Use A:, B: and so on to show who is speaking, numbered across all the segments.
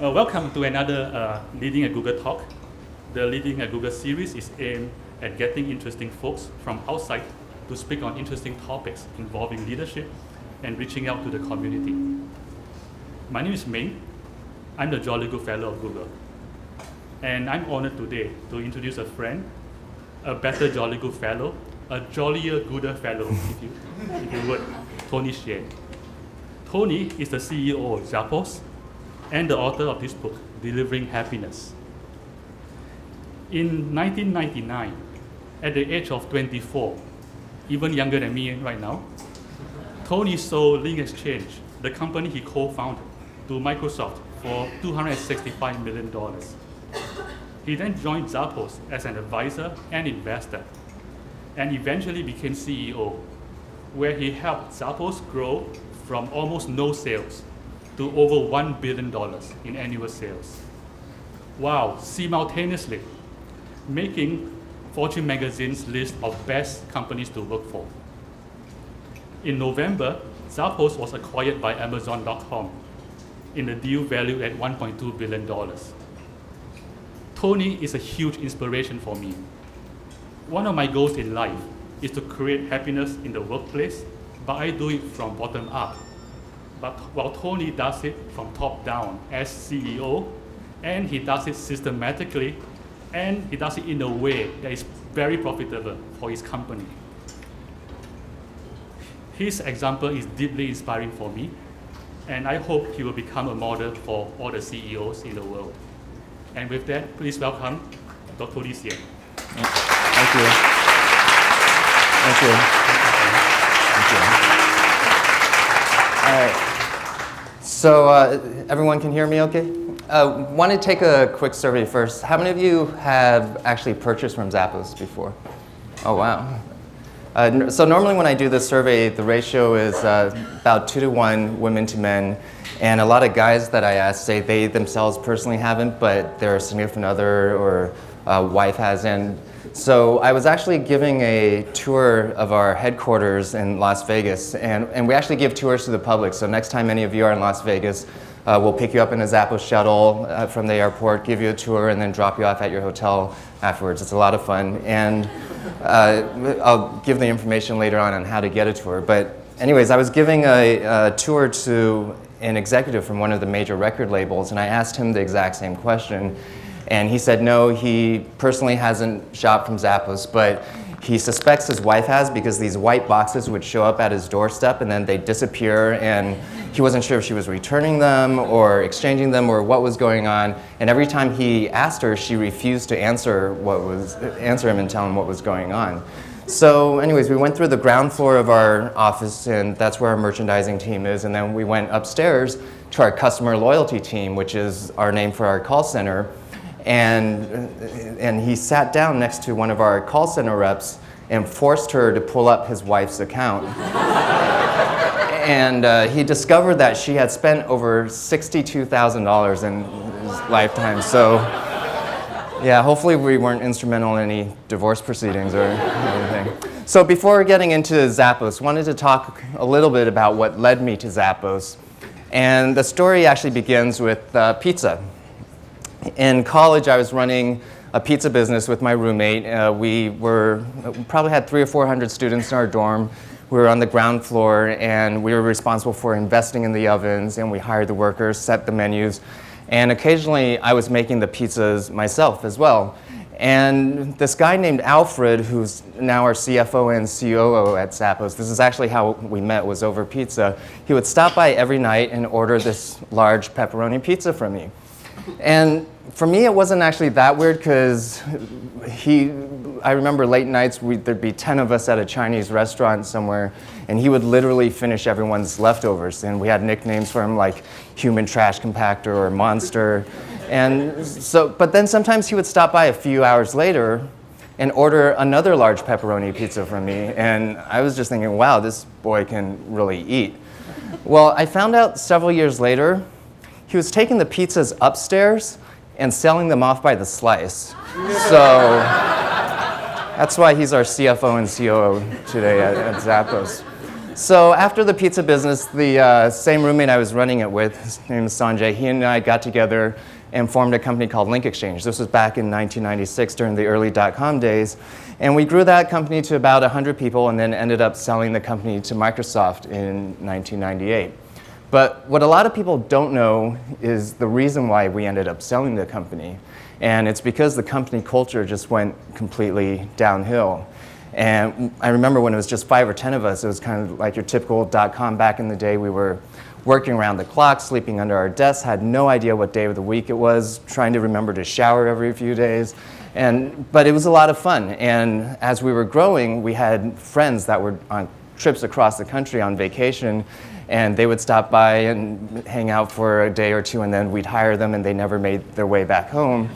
A: Welcome to another Leading at Google talk. The Leading at Google series is aimed at getting interesting folks from outside to speak on interesting topics involving leadership and reaching out to the community. My name is Ming. I'm the Jolly Good Fellow of Google. And I'm honored today to introduce a friend, a better Jolly Good Fellow, a jollier, gooder fellow, if you would, Tony Hsieh. Tony is the CEO of Zappos and the author of this book, Delivering Happiness. In 1999, at the age of 24, even younger than me right now, Tony sold LinkExchange, the company he co-founded, to Microsoft for $265 million. He then joined Zappos as an advisor and investor, and eventually became CEO, where he helped Zappos grow from almost no sales to over $1 billion in annual sales, while simultaneously making Fortune magazine's list of best companies to work for. In November, Zappos was acquired by Amazon.com in a deal valued at $1.2 billion. Tony is a huge inspiration for me. One of my goals in life is to create happiness in the workplace, but I do it from bottom up. But while Tony does it from top down as CEO, and he does it systematically, and he does it in a way that is very profitable for his company. His example is deeply inspiring for me, and I hope he will become a model for all the CEOs in the world. And with that, please welcome Dr. Hsieh.
B: Thank you. Thank you. Thank you. All right. So everyone can hear me okay? Want to take a quick survey first. How many of you have actually purchased from Zappos before? Oh, wow. So normally when I do this survey, the ratio is about 2-to-1 women to men. And a lot of guys that I ask say they themselves personally haven't, but their significant other or wife has. And so I was actually giving a tour of our headquarters in Las Vegas, and we actually give tours to the public. So next time any of you are in Las Vegas, we'll pick you up in a Zappos shuttle from the airport, give you a tour, and then drop you off at your hotel afterwards. It's a lot of fun. And I'll give the information later on how to get a tour. But anyways, I was giving a tour to an executive from one of the major record labels, and I asked him the exact same question. And he said no, he personally hasn't shopped from Zappos, but he suspects his wife has, because these white boxes would show up at his doorstep and then they'd disappear, and he wasn't sure if she was returning them or exchanging them or what was going on. And every time he asked her, she refused to answer him and tell him what was going on. So anyways, we went through the ground floor of our office, and that's where our merchandising team is, and then we went upstairs to our customer loyalty team, which is our name for our call center. And he sat down next to one of our call center reps and forced her to pull up his wife's account. And he discovered that she had spent over $62,000 in his lifetime. So yeah, hopefully we weren't instrumental in any divorce proceedings or anything. So before getting into Zappos, wanted to talk a little bit about what led me to Zappos. And the story actually begins with pizza. In college, I was running a pizza business with my roommate. We probably had 300 or 400 students in our dorm. We were on the ground floor, and we were responsible for investing in the ovens, and we hired the workers, set the menus, and occasionally I was making the pizzas myself as well. And this guy named Alfred, who's now our CFO and COO at Zappos, this is actually how we met, was over pizza. He would stop by every night and order this large pepperoni pizza from me. And for me, it wasn't actually that weird, because I remember late nights, there'd be 10 of us at a Chinese restaurant somewhere, and he would literally finish everyone's leftovers. And we had nicknames for him like Human Trash Compactor or Monster. And so, but then sometimes he would stop by a few hours later and order another large pepperoni pizza from me. And I was just thinking, wow, this boy can really eat. Well, I found out several years later, he was taking the pizzas upstairs and selling them off by the slice. So that's why he's our CFO and COO today at Zappos. So after the pizza business, the same roommate I was running it with, his name is Sanjay, he and I got together and formed a company called LinkExchange. This was back in 1996 during the early .com days. And we grew that company to about 100 people and then ended up selling the company to Microsoft in 1998. But what a lot of people don't know is the reason why we ended up selling the company. And it's because the company culture just went completely downhill. And I remember when it was just 5 or 10 of us, it was kind of like your typical .com back in the day. We were working around the clock, sleeping under our desks, had no idea what day of the week it was, trying to remember to shower every few days. But it was a lot of fun. And as we were growing, we had friends that were on trips across the country on vacation, and they would stop by and hang out for a day or two, and then we'd hire them, and they never made their way back home.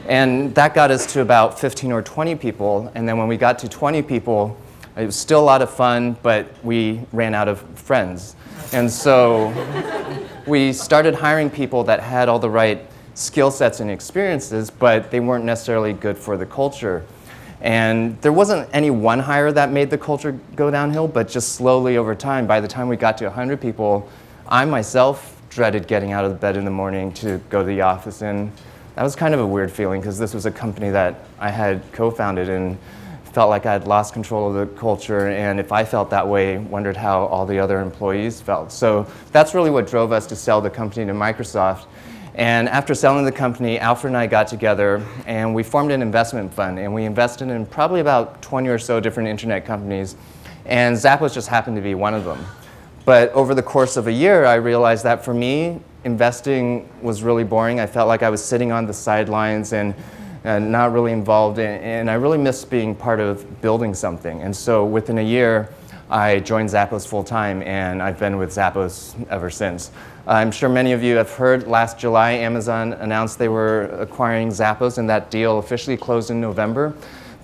B: And that got us to about 15 or 20 people. And then when we got to 20 people, it was still a lot of fun, but we ran out of friends. And so we started hiring people that had all the right skill sets and experiences, but they weren't necessarily good for the culture. And there wasn't any one hire that made the culture go downhill, but just slowly over time, by the time we got to 100 people, I myself dreaded getting out of bed in the morning to go to the office. And that was kind of a weird feeling because this was a company that I had co-founded and felt like I had lost control of the culture, and if I felt that way, wondered how all the other employees felt. So that's really what drove us to sell the company to Microsoft. And after selling the company, Alfred and I got together and we formed an investment fund, and we invested in probably about 20 or so different internet companies, and Zappos just happened to be one of them. But over the course of a year, I realized that for me, investing was really boring. I felt like I was sitting on the sidelines and not really involved in, and I really missed being part of building something. And so within a year, I joined Zappos full-time, and I've been with Zappos ever since. I'm sure many of you have heard last July, Amazon announced they were acquiring Zappos, and that deal officially closed in November.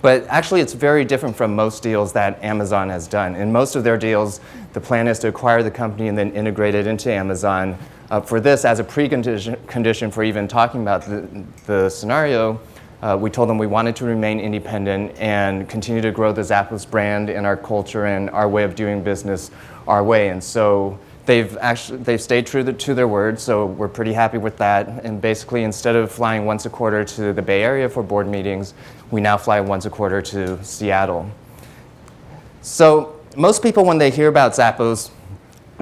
B: But actually, it's very different from most deals that Amazon has done. In most of their deals, the plan is to acquire the company and then integrate it into Amazon. For this, as a precondition for even talking about the scenario, we told them we wanted to remain independent and continue to grow the Zappos brand and our culture and our way of doing business our way. And so they've stayed true to their word, so we're pretty happy with that. And basically, instead of flying once a quarter to the Bay Area for board meetings, we now fly once a quarter to Seattle. So most people, when they hear about Zappos,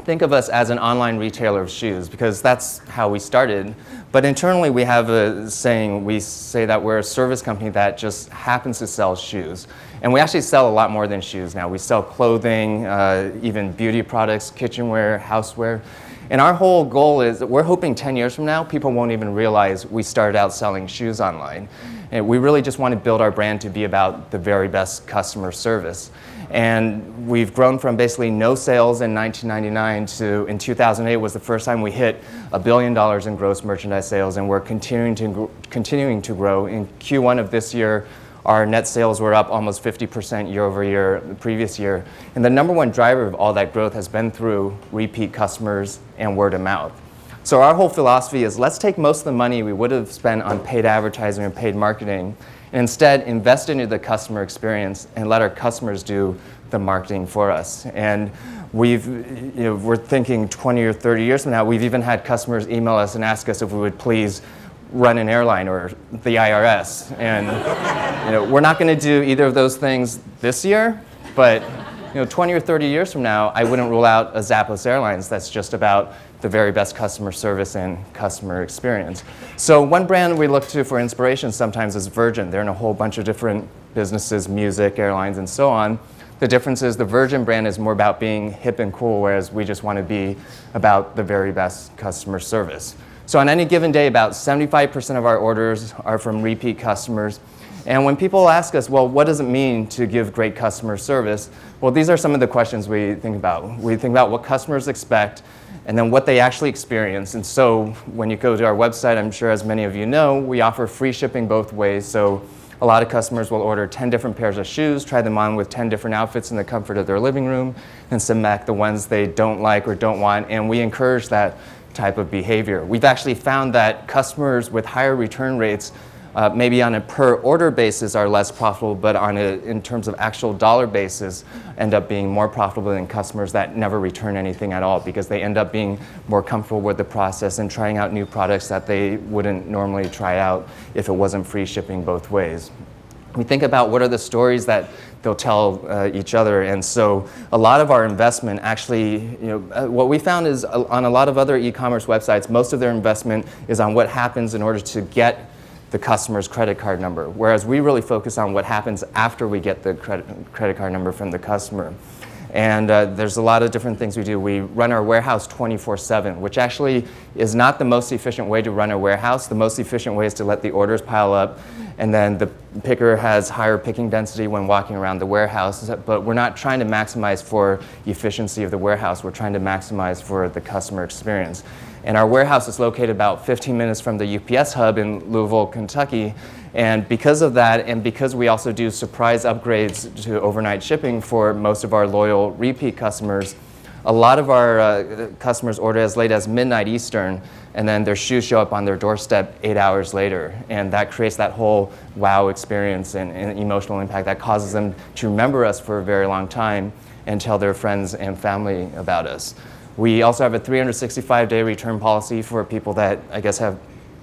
B: think of us as an online retailer of shoes, because that's how we started. But internally, we have a saying. We say that we're a service company that just happens to sell shoes. And we actually sell a lot more than shoes now. We sell clothing, even beauty products, kitchenware, houseware. And our whole goal is that we're hoping 10 years from now, people won't even realize we started out selling shoes online. And we really just want to build our brand to be about the very best customer service. And we've grown from basically no sales in 1999 to, in 2008 was the first time we hit $1 billion in gross merchandise sales, and we're continuing to grow. In Q1 of this year, our net sales were up almost 50% year over year the previous year. And the number one driver of all that growth has been through repeat customers and word of mouth. So our whole philosophy is, let's take most of the money we would have spent on paid advertising and paid marketing and instead invest into the customer experience and let our customers do the marketing for us. And we're thinking 20 or 30 years from now, we've even had customers email us and ask us if we would please run an airline or the IRS. And we're not going to do either of those things this year, but 20 or 30 years from now, I wouldn't rule out a Zappos Airlines that's just about the very best customer service and customer experience. So one brand we look to for inspiration sometimes is Virgin. They're in a whole bunch of different businesses, music, airlines, and so on. The difference is the Virgin brand is more about being hip and cool, whereas we just want to be about the very best customer service. So on any given day, about 75% of our orders are from repeat customers. And when people ask us, well, what does it mean to give great customer service? Well, these are some of the questions we think about. We think about what customers expect and then what they actually experience. And so when you go to our website, I'm sure as many of you know, we offer free shipping both ways. So a lot of customers will order 10 different pairs of shoes, try them on with 10 different outfits in the comfort of their living room, and send back the ones they don't like or don't want. And we encourage that type of behavior. We've actually found that customers with higher return rates maybe on a per order basis are less profitable, but in terms of actual dollar basis, end up being more profitable than customers that never return anything at all, because they end up being more comfortable with the process and trying out new products that they wouldn't normally try out if it wasn't free shipping both ways. We think about what are the stories that they'll tell each other, and so a lot of our investment actually, what we found is on a lot of other e-commerce websites, most of their investment is on what happens in order to get the customer's credit card number, whereas we really focus on what happens after we get the credit card number from the customer. And there's a lot of different things we do. We run our warehouse 24/7, which actually is not the most efficient way to run a warehouse. The most efficient way is to let the orders pile up, and then the picker has higher picking density when walking around the warehouse. But we're not trying to maximize for efficiency of the warehouse. We're trying to maximize for the customer experience. And our warehouse is located about 15 minutes from the UPS hub in Louisville, Kentucky. And because of that, and because we also do surprise upgrades to overnight shipping for most of our loyal repeat customers, a lot of our customers order as late as midnight Eastern, and then their shoes show up on their doorstep 8 hours later. And that creates that whole wow experience and emotional impact that causes them to remember us for a very long time and tell their friends and family about us. We also have a 365-day return policy for people that, I guess, have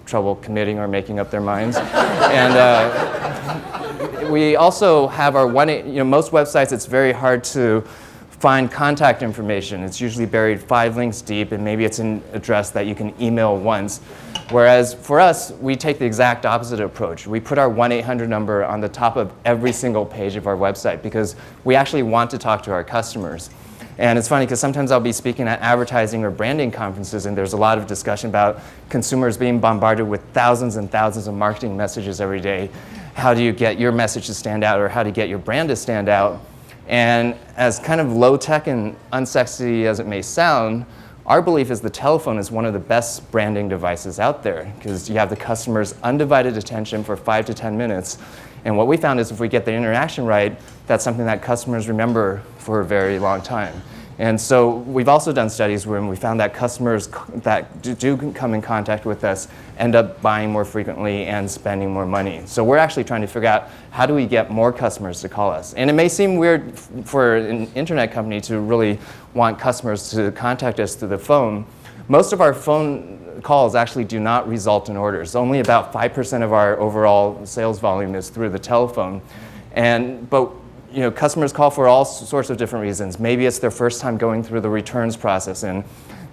B: trouble committing or making up their minds. And we also have our most websites, it's very hard to find contact information. It's usually buried 5 links deep, and maybe it's an address that you can email once. Whereas for us, we take the exact opposite approach. We put our 1-800 number on the top of every single page of our website because we actually want to talk to our customers. And it's funny because sometimes I'll be speaking at advertising or branding conferences, and there's a lot of discussion about consumers being bombarded with thousands and thousands of marketing messages every day. How do you get your message to stand out, or how do you get your brand to stand out? And as kind of low-tech and unsexy as it may sound, our belief is the telephone is one of the best branding devices out there, because you have the customer's undivided attention for 5 to 10 minutes. And what we found is if we get the interaction right, that's something that customers remember for a very long time. And so we've also done studies where we found that customers that do come in contact with us end up buying more frequently and spending more money. So we're actually trying to figure out how do we get more customers to call us. And it may seem weird for an internet company to really want customers to contact us through the phone. Most of our phone calls actually do not result in orders. Only about 5% of our overall sales volume is through the telephone. But customers call for all sorts of different reasons. Maybe it's their first time going through the returns process and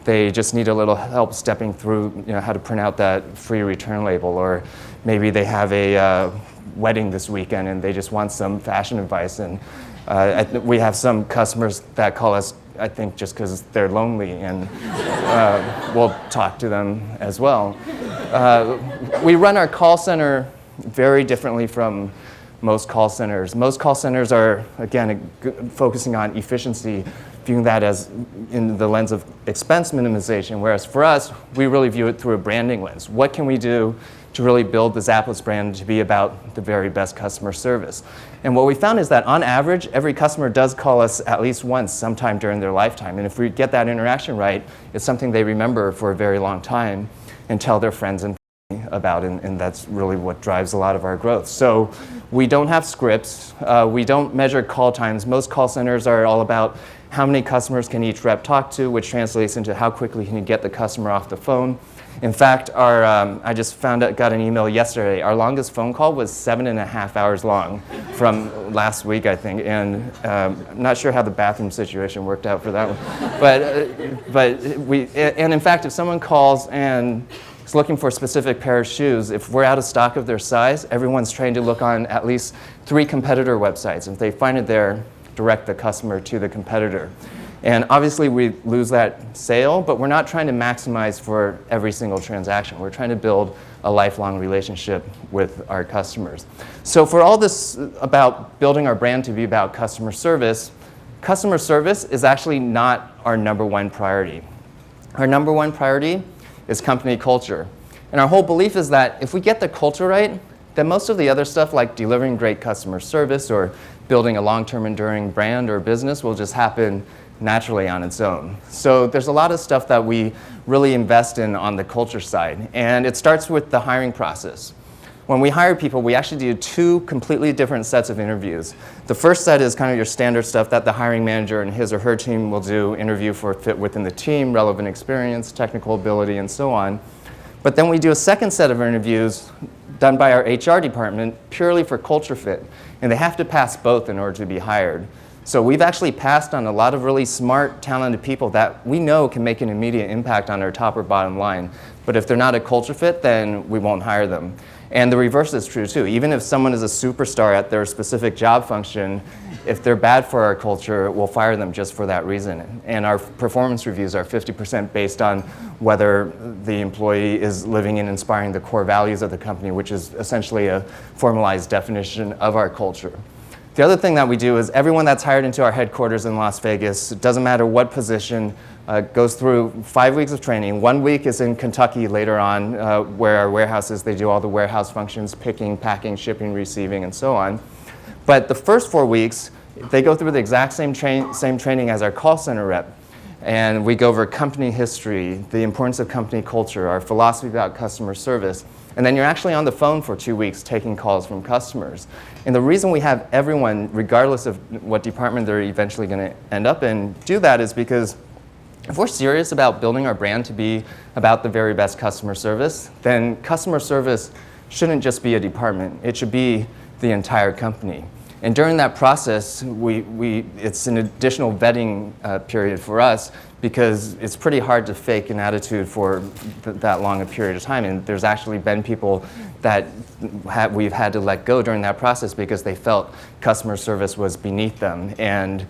B: they just need a little help stepping through how to print out that free return label, or maybe they have a wedding this weekend and they just want some fashion advice. And we have some customers that call us, I think, just because they're lonely, and we'll talk to them as well. We run our call center very differently from most call centers. Most call centers are, again, focusing on efficiency, viewing that as in the lens of expense minimization, whereas for us, we really view it through a branding lens. What can we do to really build the Zappos brand to be about the very best customer service? And what we found is that on average, every customer does call us at least once sometime during their lifetime. And if we get that interaction right, it's something they remember for a very long time and tell their friends and family about, and that's really what drives a lot of our growth. So we don't have scripts. We don't measure call times. Most call centers are all about how many customers can each rep talk to, which translates into how quickly can you get the customer off the phone. In fact, I just got an email yesterday. Our longest phone call was 7.5 hours long from last week, I think. And I'm not sure how the bathroom situation worked out for that one. And in fact, if someone calls and is looking for a specific pair of shoes, if we're out of stock of their size, everyone's trained to look on at least 3 competitor websites. If they find it there, direct the customer to the competitor. And obviously we lose that sale, but we're not trying to maximize for every single transaction. We're trying to build a lifelong relationship with our customers. So for all this about building our brand to be about customer service is actually not our #1 priority. Our #1 priority is company culture. And our whole belief is that if we get the culture right, then most of the other stuff like delivering great customer service or building a long-term enduring brand or business will just happen naturally on its own. So there's a lot of stuff that we really invest in on the culture side. And it starts with the hiring process. when we hire people, we actually do 2 completely different sets of interviews. The first set is kind of your standard stuff that the hiring manager and his or her team will do, interview for fit within the team, relevant experience, technical ability, and so on. But then we do a second set of interviews done by our HR department purely for culture fit, and they have to pass both in order to be hired. So we've actually passed on a lot of really smart, talented people that we know can make an immediate impact on our top or bottom line. But if they're not a culture fit, then we won't hire them. And the reverse is true too. Even if someone is a superstar at their specific job function, if they're bad for our culture, we'll fire them just for that reason. And our performance reviews are 50% based on whether the employee is living and inspiring the core values of the company, which is essentially a formalized definition of our culture. The other thing that we do is everyone that's hired into our headquarters in Las Vegas, it doesn't matter what position, goes through 5 weeks of training. 1 week is in Kentucky later on, where our warehouse is. They do all the warehouse functions, picking, packing, shipping, receiving, and so on. But the first 4 weeks, they go through the exact same training as our call center rep. And we go over company history, the importance of company culture, our philosophy about customer service. And then you're actually on the phone for 2 weeks taking calls from customers. And the reason we have everyone, regardless of what department they're eventually going to end up in, do that is because if we're serious about building our brand to be about the very best customer service, then customer service shouldn't just be a department. It should be the entire company. And during that process, it's an additional vetting period for us because it's pretty hard to fake an attitude for that long a period of time. And there's actually been people that we've had to let go during that process because they felt customer service was beneath them. And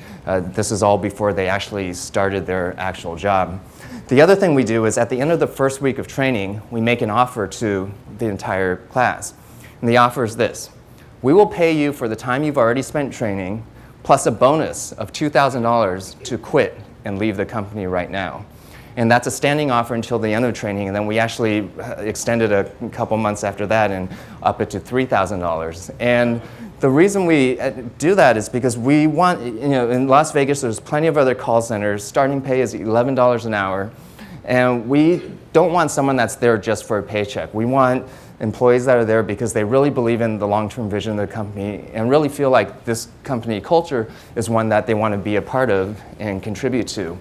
B: this is all before they actually started their actual job. The other thing we do is at the end of the first week of training, we make an offer to the entire class. And the offer is this. We will pay you for the time you've already spent training, plus a bonus of $2,000 to quit and leave the company right now. And that's a standing offer until the end of training, and then we actually extended a couple months after that and up it to $3,000. And the reason we do that is because we want, in Las Vegas, there's plenty of other call centers. Starting pay is $11 an hour, and we don't want someone that's there just for a paycheck. We want employees that are there because they really believe in the long-term vision of the company and really feel like this company culture is one that they want to be a part of and contribute to.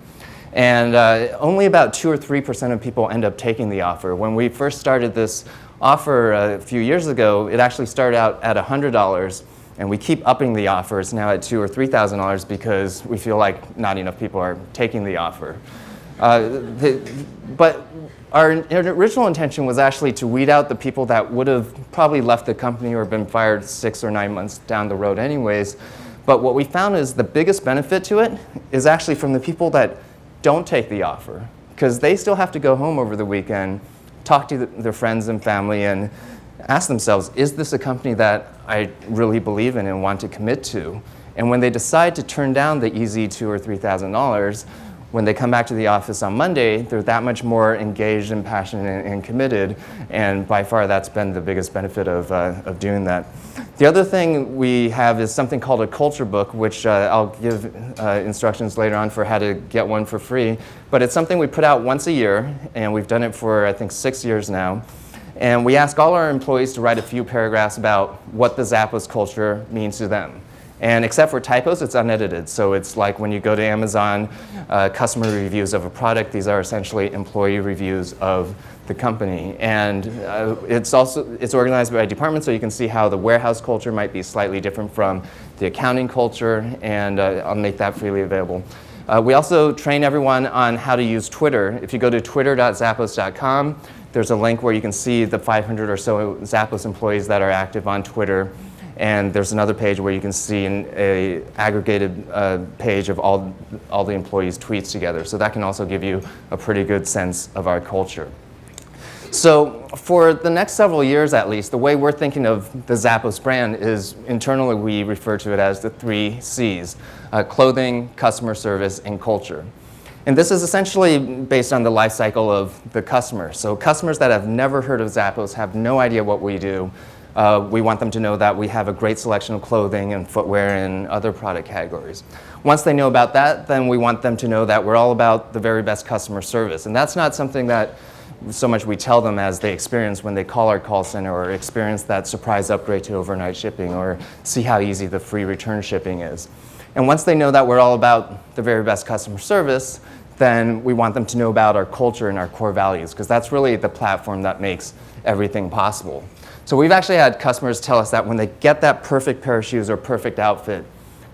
B: And only about 2 or 3% of people end up taking the offer. When we first started this offer a few years ago, it actually started out at $100, and we keep upping the offers now at $2,000 or $3,000 because we feel like not enough people are taking the offer. But our original intention was actually to weed out the people that would have probably left the company or been fired 6 or 9 months down the road anyways. But what we found is the biggest benefit to it is actually from the people that don't take the offer, because they still have to go home over the weekend, talk to their friends and family, and ask themselves, is this a company that I really believe in and want to commit to? And when they decide to turn down the easy $2,000 or $3,000, when they come back to the office on Monday, they're that much more engaged and passionate and committed, and by far that's been the biggest benefit of doing that. The other thing we have is something called a culture book, which I'll give instructions later on for how to get one for free, but it's something we put out once a year, and we've done it for, I think, 6 years now. And we ask all our employees to write a few paragraphs about what the Zappos culture means to them. And except for typos, it's unedited. So it's like when you go to Amazon, customer reviews of a product, these are essentially employee reviews of the company. And it's organized by department, so you can see how the warehouse culture might be slightly different from the accounting culture, and I'll make that freely available. We also train everyone on how to use Twitter. If you go to twitter.zappos.com, there's a link where you can see the 500 or so Zappos employees that are active on Twitter. And there's another page where you can see an aggregated page of all the employees' tweets together. So that can also give you a pretty good sense of our culture. So for the next several years at least, the way we're thinking of the Zappos brand is internally we refer to it as the 3 C's, clothing, customer service, and culture. And this is essentially based on the life cycle of the customer. So customers that have never heard of Zappos have no idea what we do. We want them to know that we have a great selection of clothing and footwear and other product categories. Once they know about that, then we want them to know that we're all about the very best customer service. And that's not something that so much we tell them as they experience when they call our call center or experience that surprise upgrade to overnight shipping or see how easy the free return shipping is. And once they know that we're all about the very best customer service, then we want them to know about our culture and our core values, because that's really the platform that makes everything possible. So we've actually had customers tell us that when they get that perfect pair of shoes or perfect outfit,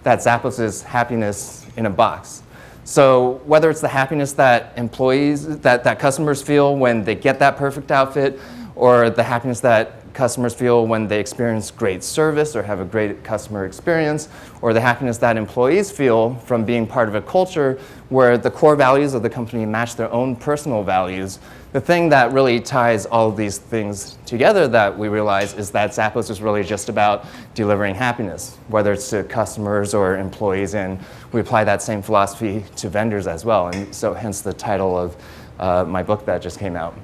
B: that Zappos is happiness in a box. So whether it's the happiness that that customers feel when they get that perfect outfit, or the happiness that customers feel when they experience great service or have a great customer experience, or the happiness that employees feel from being part of a culture where the core values of the company match their own personal values, the thing that really ties all of these things together that we realize is that Zappos is really just about delivering happiness, whether it's to customers or employees, and we apply that same philosophy to vendors as well, and so hence the title of my book that just came out.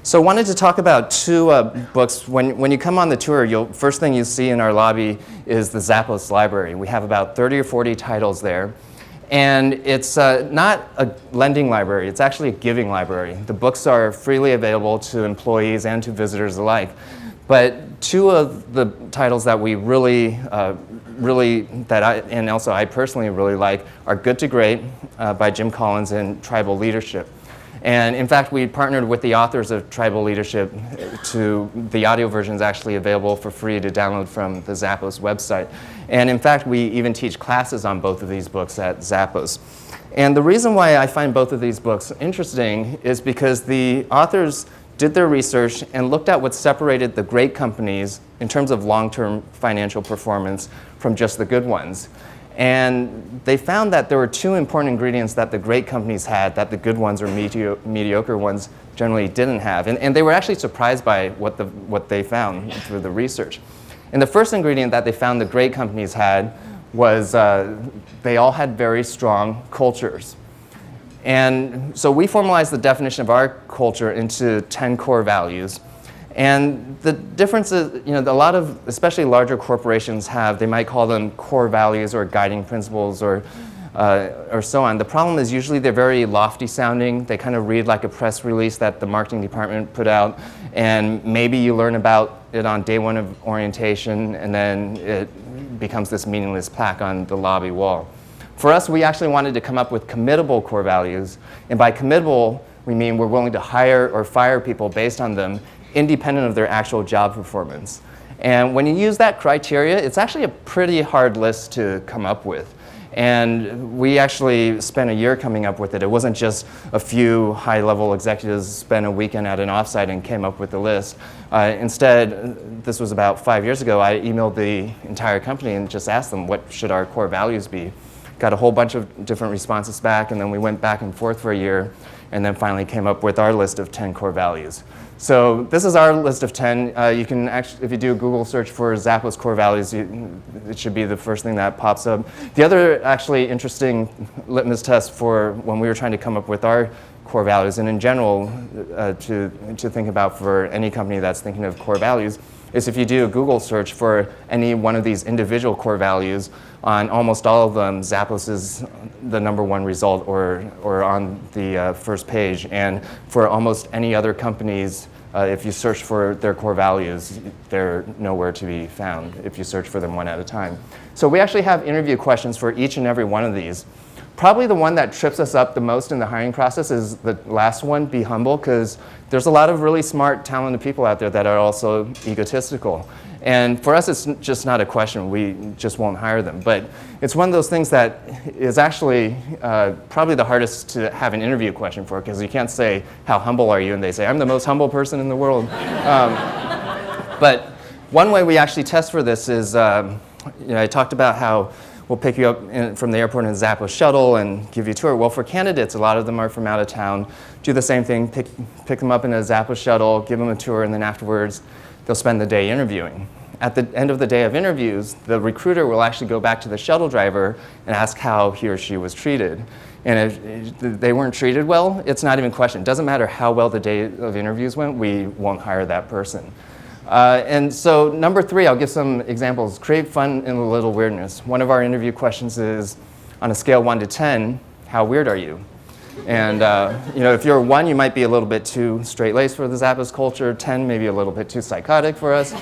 B: So I wanted to talk about two books. When you come on the tour, first thing you see in our lobby is the Zappos library. We have about 30 or 40 titles there. And it's not a lending library, it's actually a giving library. The books are freely available to employees and to visitors alike. But two of the titles that we and also I personally really like are Good to Great by Jim Collins and Tribal Leadership. And in fact, we partnered with the authors of Tribal Leadership the audio version is actually available for free to download from the Zappos website. And in fact, we even teach classes on both of these books at Zappos. And the reason why I find both of these books interesting is because the authors did their research and looked at what separated the great companies in terms of long-term financial performance from just the good ones. And they found that there were two important ingredients that the great companies had that the good ones or mediocre ones generally didn't have. And they were actually surprised by what they found through the research. And the first ingredient that they found the great companies had was they all had very strong cultures. And so we formalized the definition of our culture into 10 core values. And the difference is, a lot of, especially larger corporations they might call them core values or guiding principles or so on. The problem is usually they're very lofty sounding. They kind of read like a press release that the marketing department put out, and maybe you learn about it on day one of orientation, and then it becomes this meaningless plaque on the lobby wall. For us, we actually wanted to come up with committable core values, and by committable, we mean we're willing to hire or fire people based on them, independent of their actual job performance. And when you use that criteria, it's actually a pretty hard list to come up with. And we actually spent a year coming up with it. It wasn't just a few high-level executives spent a weekend at an offsite and came up with the list. Instead, this was about 5 years ago, I emailed the entire company and just asked them, what should our core values be? Got a whole bunch of different responses back, and then we went back and forth for a year, and then finally came up with our list of 10 core values. So this is our list of 10. You can actually, if you do a Google search for Zappos core values, it should be the first thing that pops up. The other actually interesting litmus test for when we were trying to come up with our core values, and in general to think about for any company that's thinking of core values, is if you do a Google search for any one of these individual core values, on almost all of them, Zappos is the #1 result or on the first page. And for almost any other companies, if you search for their core values, they're nowhere to be found if you search for them one at a time. So we actually have interview questions for each and every one of these. Probably the one that trips us up the most in the hiring process is the last one, be humble, because there's a lot of really smart, talented people out there that are also egotistical. And for us, it's just not a question. We just won't hire them. But it's one of those things that is actually probably the hardest to have an interview question for, because you can't say, how humble are you? And they say, I'm the most humble person in the world. But one way we actually test for this is, I talked about how we'll pick you up from the airport in a Zappos shuttle and give you a tour. Well, for candidates, a lot of them are from out of town. Do the same thing, pick them up in a Zappos shuttle, give them a tour, and then afterwards, they'll spend the day interviewing. At the end of the day of interviews, the recruiter will actually go back to the shuttle driver and ask how he or she was treated. And if they weren't treated well, it's not even a question. It doesn't matter how well the day of interviews went, we won't hire that person. And so number 3, I'll give some examples. Create fun in a little weirdness. One of our interview questions is, on a scale 1 to 10, how weird are you? And if you're 1, you might be a little bit too straight-laced for the Zappos culture. 10, maybe a little bit too psychotic for us.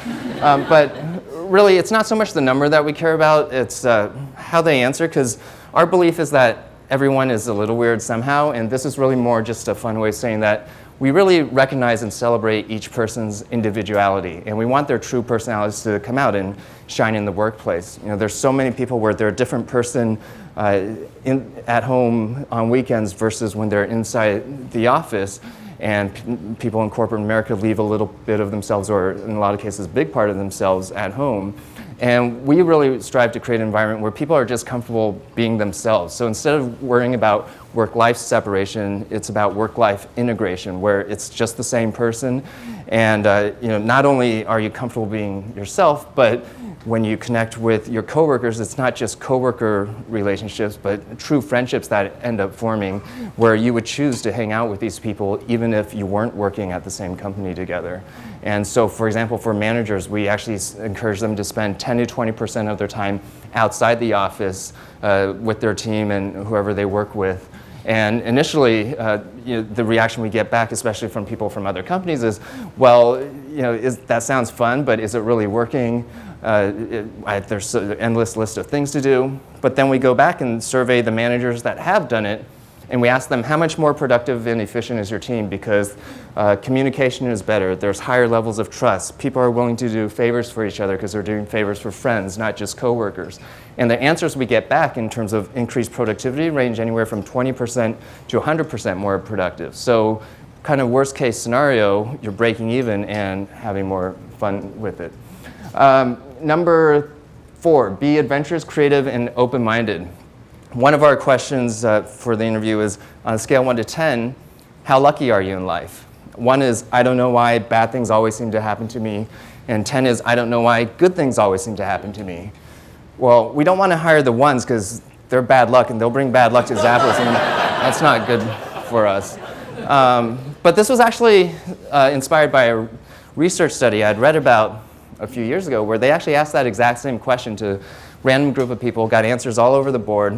B: But really, it's not so much the number that we care about, it's how they answer, because our belief is that everyone is a little weird somehow, and this is really more just a fun way of saying that we really recognize and celebrate each person's individuality, and we want their true personalities to come out and shine in the workplace. There's so many people where they're a different person at home on weekends versus when they're inside the office, and people in corporate America leave a little bit of themselves, or in a lot of cases, a big part of themselves at home. And we really strive to create an environment where people are just comfortable being themselves. So instead of worrying about work-life separation, it's about work-life integration, where it's just the same person. And not only are you comfortable being yourself, but when you connect with your coworkers, it's not just coworker relationships, but true friendships that end up forming, where you would choose to hang out with these people even if you weren't working at the same company together. And so, for example, for managers, we actually encourage them to spend 10 to 20% of their time outside the office with their team and whoever they work with. And initially, the reaction we get back, especially from people from other companies, is, well, that sounds fun, but is it really working? There's an endless list of things to do. But then we go back and survey the managers that have done it, and we ask them, how much more productive and efficient is your team? Because communication is better. There's higher levels of trust. People are willing to do favors for each other because they're doing favors for friends, not just coworkers. And the answers we get back in terms of increased productivity range anywhere from 20% to 100% more productive. So kind of worst case scenario, you're breaking even and having more fun with it. Number 4, be adventurous, creative, and open-minded. One of our questions for the interview is, on a scale of 1 to 10, how lucky are you in life? 1 is, I don't know why bad things always seem to happen to me. And 10 is, I don't know why good things always seem to happen to me. Well, we don't want to hire the 1s because they're bad luck and they'll bring bad luck to Zappos, and that's not good for us. But this was actually inspired by a research study I'd read about a few years ago, where they actually asked that exact same question to a random group of people, got answers all over the board,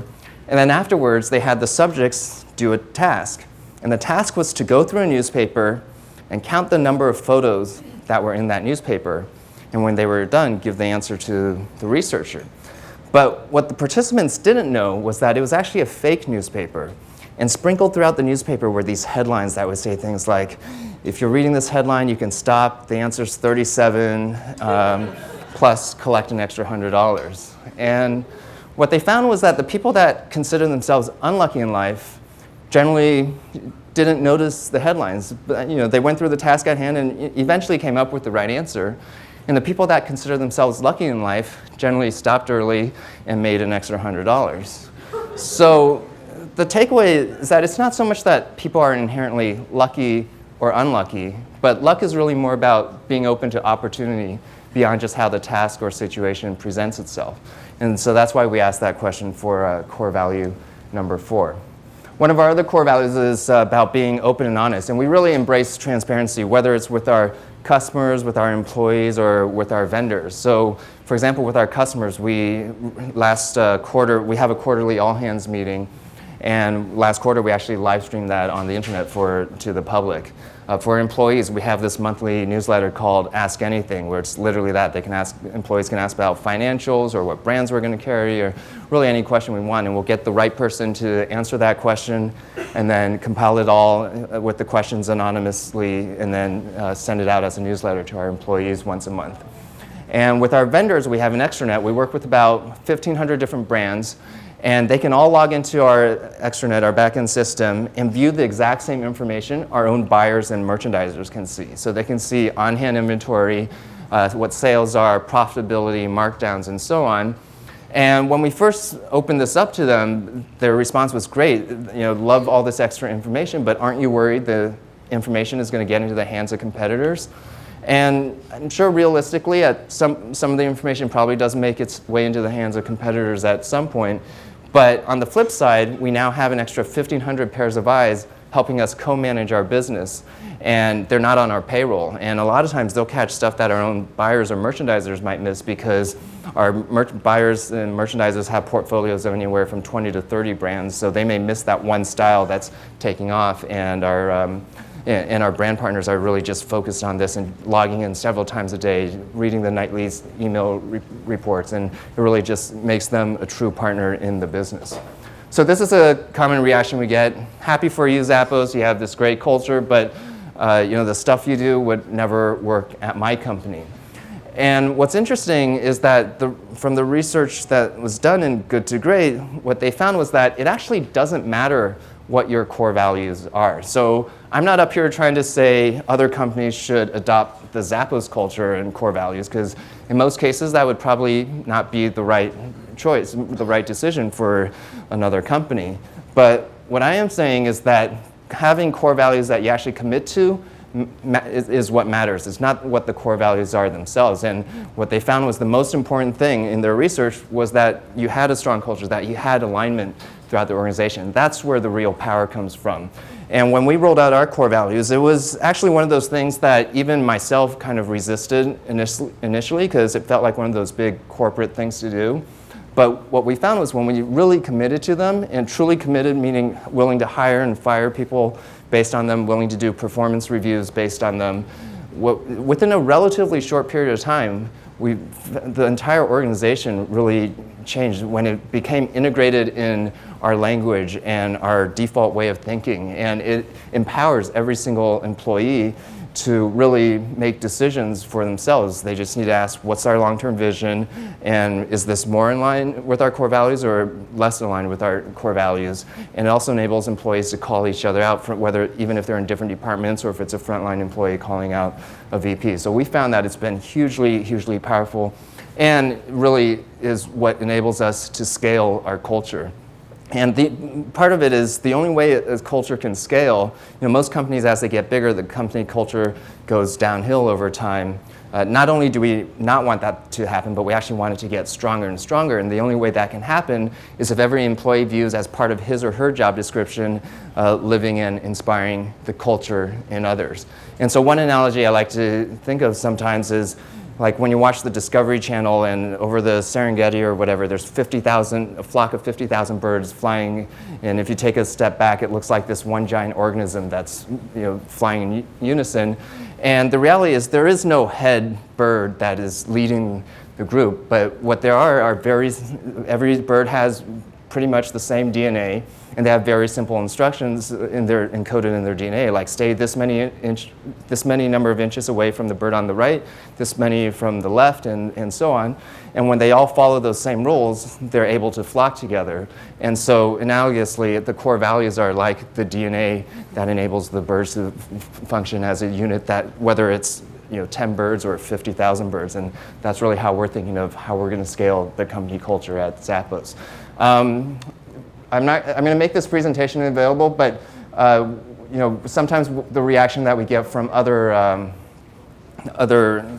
B: and then afterwards they had the subjects do a task. And the task was to go through a newspaper and count the number of photos that were in that newspaper, and when they were done, give the answer to the researcher. But what the participants didn't know was that it was actually a fake newspaper. And sprinkled throughout the newspaper were these headlines that would say things like, if you're reading this headline, you can stop, the answer's 37, plus collect an extra $100. And what they found was that the people that consider themselves unlucky in life generally didn't notice the headlines. But, they went through the task at hand and eventually came up with the right answer. And the people that consider themselves lucky in life generally stopped early and made an extra $100. So the takeaway is that it's not so much that people are inherently lucky or unlucky, but luck is really more about being open to opportunity beyond just how the task or situation presents itself. And so that's why we asked that question for core value number 4. One of our other core values is about being open and honest, and we really embrace transparency, whether it's with our customers, with our employees, or with our vendors. So, for example, with our customers, last quarter, we have a quarterly all-hands meeting, and last quarter we actually live streamed that on the internet to the public. For employees, we have this monthly newsletter called Ask Anything, where it's literally that. Employees can ask about financials or what brands we're going to carry, or really any question we want, and we'll get the right person to answer that question and then compile it all with the questions anonymously and then send it out as a newsletter to our employees once a month. And with our vendors, we have an extranet. We work with about 1,500 different brands, and they can all log into our extranet, our backend system, and view the exact same information our own buyers and merchandisers can see. So they can see on-hand inventory, what sales are, profitability, markdowns, and so on. And when we first opened this up to them, their response was great. Love all this extra information, but aren't you worried the information is going to get into the hands of competitors? And I'm sure realistically, some of the information probably does make its way into the hands of competitors at some point. But on the flip side, we now have an extra 1,500 pairs of eyes helping us co-manage our business, and they're not on our payroll. And a lot of times they'll catch stuff that our own buyers or merchandisers might miss because our buyers and merchandisers have portfolios of anywhere from 20 to 30 brands, so they may miss that one style that's taking off, and our brand partners are really just focused on this and logging in several times a day, reading the nightly email reports, and it really just makes them a true partner in the business. So this is a common reaction we get. Happy for you, Zappos, you have this great culture, but the stuff you do would never work at my company. And what's interesting is that from the research that was done in Good to Great, what they found was that it actually doesn't matter what your core values are. So I'm not up here trying to say other companies should adopt the Zappos culture and core values, because in most cases that would probably not be the right choice, the right decision for another company. But what I am saying is that having core values that you actually commit to is what matters. It's not what the core values are themselves. And what they found was the most important thing in their research was that you had a strong culture, that you had alignment throughout the organization. That's where the real power comes from. And when we rolled out our core values, it was actually one of those things that even myself kind of resisted initially, because it felt like one of those big corporate things to do. But what we found was when we really committed to them, and truly committed meaning willing to hire and fire people based on them, willing to do performance reviews based on them, within a relatively short period of time, the entire organization really changed when it became integrated in our language and our default way of thinking. And it empowers every single employee to really make decisions for themselves. They just need to ask, what's our long-term vision, and is this more in line with our core values or less in line with our core values? And it also enables employees to call each other out, even if they're in different departments or if it's a frontline employee calling out a VP. So we found that it's been hugely, hugely powerful, and really is what enables us to scale our culture. And part of it is the only way a culture can scale. Most companies, as they get bigger, the company culture goes downhill over time. Not only do we not want that to happen, but we actually want it to get stronger and stronger. And the only way that can happen is if every employee views as part of his or her job description living and inspiring the culture in others. And so one analogy I like to think of sometimes is like when you watch the Discovery Channel and over the Serengeti or whatever, there's a flock of 50,000 birds flying, and if you take a step back, it looks like this one giant organism that's flying in unison. And the reality is there is no head bird that is leading the group, but what there are every bird has pretty much the same DNA, and they have very simple instructions encoded in their DNA, like stay this many number of inches away from the bird on the right, this many from the left, and so on. And when they all follow those same rules, they're able to flock together. And so analogously, the core values are like the DNA that enables the birds to function as a unit, that whether it's 10 birds or 50,000 birds. And that's really how we're thinking of how we're going to scale the company culture at Zappos. I'm going to make this presentation available, but sometimes the reaction that we get from other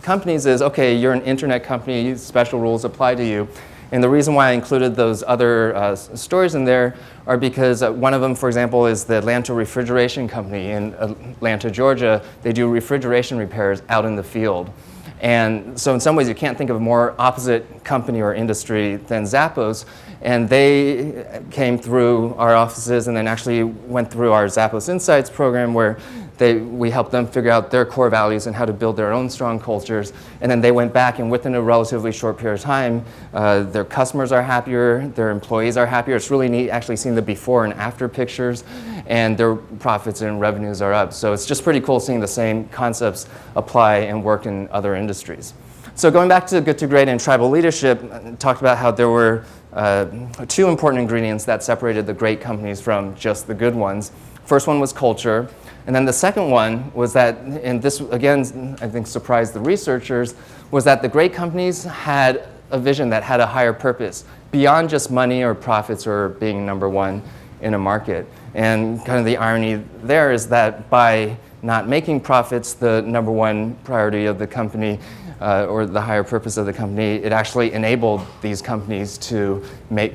B: companies is, okay, you're an internet company, special rules apply to you. And the reason why I included those other stories in there are because one of them, for example, is the Atlanta Refrigeration Company in Atlanta, Georgia. They do refrigeration repairs out in the field. And so in some ways you can't think of a more opposite company or industry than Zappos. And they came through our offices and then actually went through our Zappos Insights program, where we helped them figure out their core values and how to build their own strong cultures. And then they went back, and within a relatively short period of time, their customers are happier, their employees are happier. It's really neat actually seeing the before and after pictures, and their profits and revenues are up. So it's just pretty cool seeing the same concepts apply and work in other industries. So going back to Good to Great and tribal leadership, I talked about how there were two important ingredients that separated the great companies from just the good ones. First one was culture. And then the second one was that, and this again I think surprised the researchers, was that the great companies had a vision that had a higher purpose beyond just money or profits or being number one in a market. And kind of the irony there is that by not making profits the number one priority of the company, or the higher purpose of the company, it actually enabled these companies to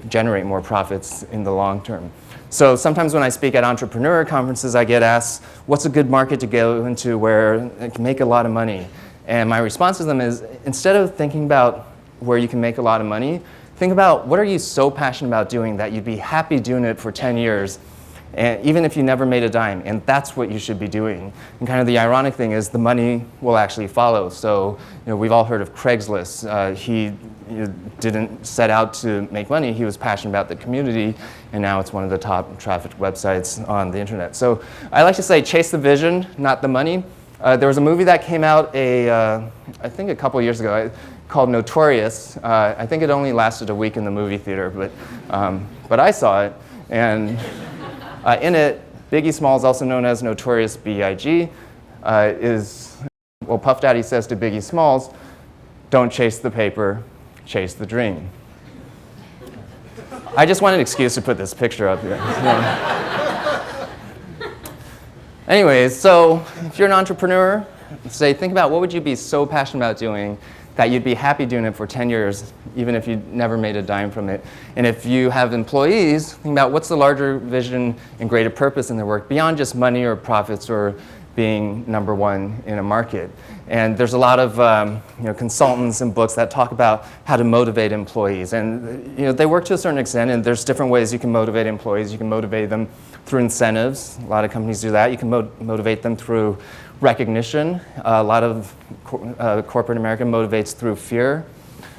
B: generate more profits in the long term. So sometimes when I speak at entrepreneur conferences, I get asked, what's a good market to go into where it can make a lot of money? And my response to them is, instead of thinking about where you can make a lot of money, think about what are you so passionate about doing that you'd be happy doing it for 10 years, and even if you never made a dime, and that's what you should be doing. And kind of the ironic thing is the money will actually follow. So we've all heard of Craigslist. He didn't set out to make money. He was passionate about the community, and now it's one of the top trafficked websites on the internet. So I like to say chase the vision, not the money. There was a movie that came out I think a couple years ago called Notorious. I think it only lasted a week in the movie theater, but I saw it. And in it, Biggie Smalls, also known as Notorious B.I.G., Puff Daddy says to Biggie Smalls, don't chase the paper, chase the dream. I just want an excuse to put this picture up here. Anyways, so if you're an entrepreneur, think about what would you be so passionate about doing that you'd be happy doing it for 10 years, even if you never made a dime from it. And if you have employees, think about what's the larger vision and greater purpose in their work beyond just money or profits or being number one in a market. And there's a lot of consultants and books that talk about how to motivate employees. And they work to a certain extent, and there's different ways you can motivate employees. You can motivate them through incentives. A lot of companies do that. You can motivate them through recognition. A lot of corporate America motivates through fear.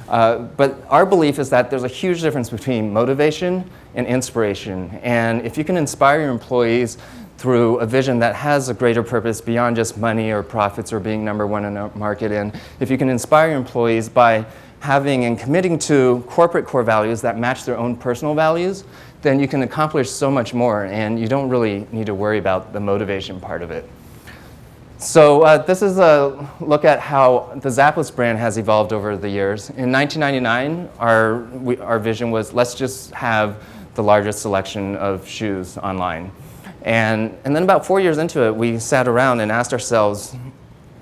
B: But our belief is that there's a huge difference between motivation and inspiration. And if you can inspire your employees through a vision that has a greater purpose beyond just money or profits or being number one in a market, and if you can inspire your employees by having and committing to corporate core values that match their own personal values, then you can accomplish so much more, and you don't really need to worry about the motivation part of it. So this is a look at how the Zappos brand has evolved over the years. In 1999, our vision was, let's just have the largest selection of shoes online. And then about 4 years into it, we sat around and asked ourselves,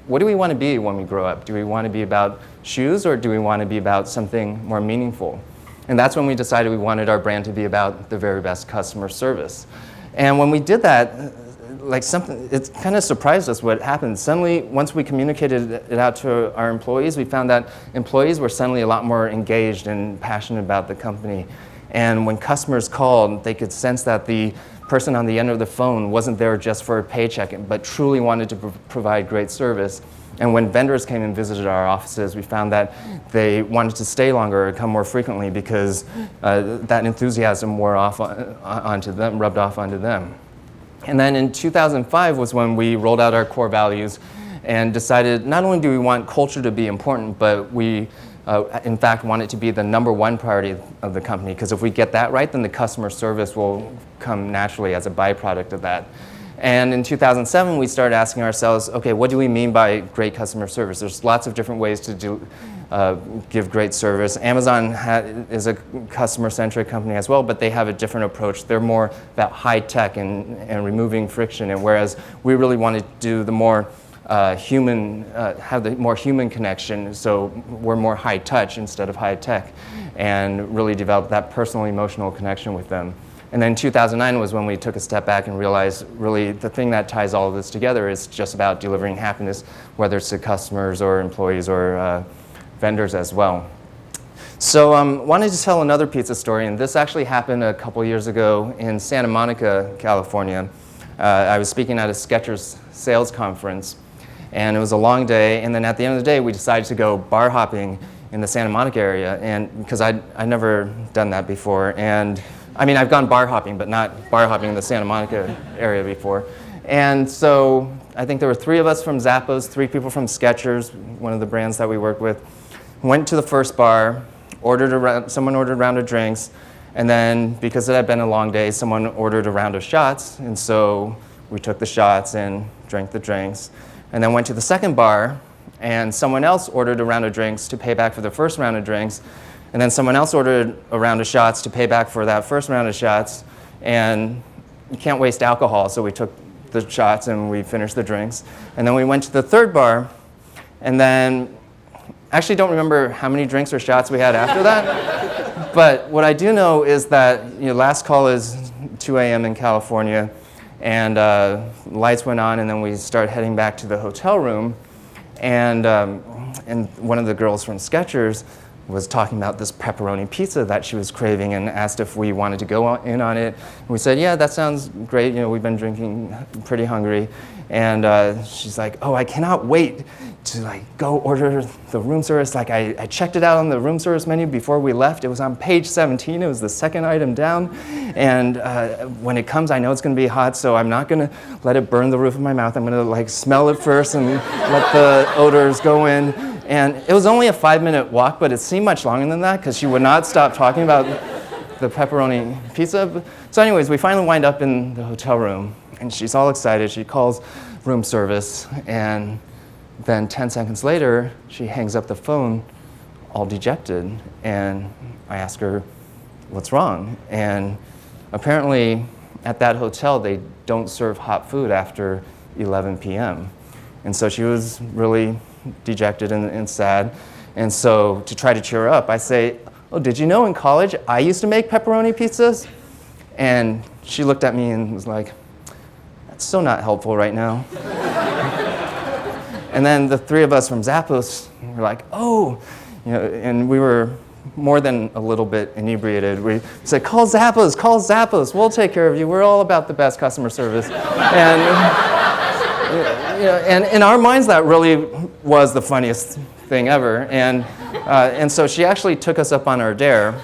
B: what do we want to be when we grow up? Do we want to be about shoes, or do we want to be about something more meaningful? And that's when we decided we wanted our brand to be about the very best customer service. And when we did that, it kind of surprised us what happened. Suddenly, once we communicated it out to our employees, we found that employees were suddenly a lot more engaged and passionate about the company. And when customers called, they could sense that the person on the end of the phone wasn't there just for a paycheck, but truly wanted to provide great service. And when vendors came and visited our offices, we found that they wanted to stay longer or come more frequently because that enthusiasm wore off onto them, rubbed off onto them. And then in 2005 was when we rolled out our core values and decided not only do we want culture to be important, but we in fact want it to be the number one priority of the company, because if we get that right, then the customer service will come naturally as a byproduct of that. And in 2007, we started asking ourselves, okay, what do we mean by great customer service? There's lots of different ways to give great service. Amazon is a customer-centric company as well, but they have a different approach. They're more about high tech and removing friction, and whereas we really want to do the more have the more human connection, so we're more high touch instead of high tech, and really develop that personal emotional connection with them. And then 2009 was when we took a step back and realized really the thing that ties all of this together is just about delivering happiness, whether it's to customers or employees or vendors as well. So wanted to tell another pizza story, and this actually happened a couple years ago in Santa Monica, California. I was speaking at a Skechers sales conference, and it was a long day, and then at the end of the day we decided to go bar hopping in the Santa Monica area, and because I'd never done that before. And I mean, I've gone bar hopping, but not bar hopping in the Santa Monica area before. And so I think there were 3 of us from Zappos, 3 people from Skechers, one of the brands that we work with. Went to the first bar, someone ordered a round of drinks, and then because it had been a long day, someone ordered a round of shots, and so we took the shots and drank the drinks. And then went to the second bar, and someone else ordered a round of drinks to pay back for the first round of drinks. And then someone else ordered a round of shots to pay back for that first round of shots. And you can't waste alcohol, so we took the shots and we finished the drinks. And then we went to the third bar, and then actually don't remember how many drinks or shots we had after that. But what I do know is that last call is 2 a.m. in California, and lights went on, and then we started heading back to the hotel room, and one of the girls from Skechers was talking about this pepperoni pizza that she was craving and asked if we wanted to go in on it. And we said, yeah, that sounds great. We've been drinking, pretty hungry. And she's like, oh, I cannot wait to go order the room service. I checked it out on the room service menu before we left. It was on page 17. It was the second item down. And when it comes, I know it's going to be hot, so I'm not going to let it burn the roof of my mouth. I'm going to smell it first and let the odors go in. And it was only a 5-minute walk, but it seemed much longer than that because she would not stop talking about the pepperoni pizza. So anyways, we finally wind up in the hotel room, and she's all excited. She calls room service, and then 10 seconds later, she hangs up the phone all dejected, and I ask her, what's wrong? And apparently at that hotel, they don't serve hot food after 11 p.m. And so she was really dejected and sad. And so to try to cheer her up, I say, oh, did you know in college I used to make pepperoni pizzas? And she looked at me and was like, that's so not helpful right now. And then the three of us from Zappos were like, oh, and we were more than a little bit inebriated. We said, call Zappos, we'll take care of you. We're all about the best customer service. And in our minds, that really was the funniest thing ever. And so she actually took us up on our dare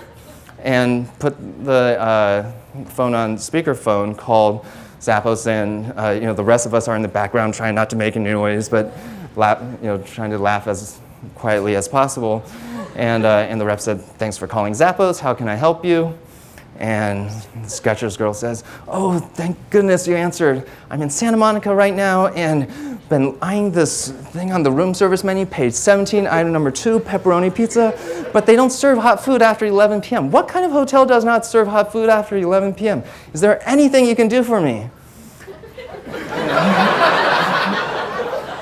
B: and put the phone on speakerphone, called Zappos, and the rest of us are in the background trying not to make any noise, but trying to laugh as quietly as possible. And the rep said, thanks for calling Zappos, how can I help you? And the Skechers girl says, oh, thank goodness you answered. I'm in Santa Monica right now and been eyeing this thing on the room service menu, page 17, item number 2, pepperoni pizza, but they don't serve hot food after 11 p.m. What kind of hotel does not serve hot food after 11 p.m.? Is there anything you can do for me?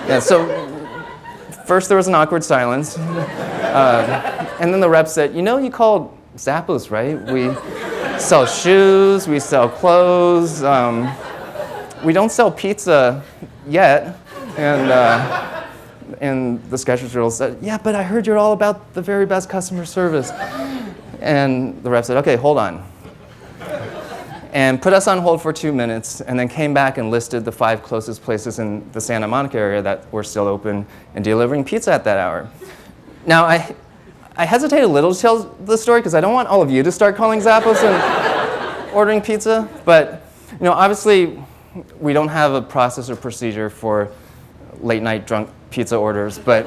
B: Yeah, so first there was an awkward silence. And then the rep said, you called Zappos, right? We sell shoes, we sell clothes, we don't sell pizza yet. And the Skechers girl said, yeah, but I heard you're all about the very best customer service. And the rep said, okay, hold on. And put us on hold for 2 minutes, and then came back and listed the 5 closest places in the Santa Monica area that were still open and delivering pizza at that hour. Now, I hesitate a little to tell the story because I don't want all of you to start calling Zappos and ordering pizza. But obviously, we don't have a process or procedure for late night drunk pizza orders. But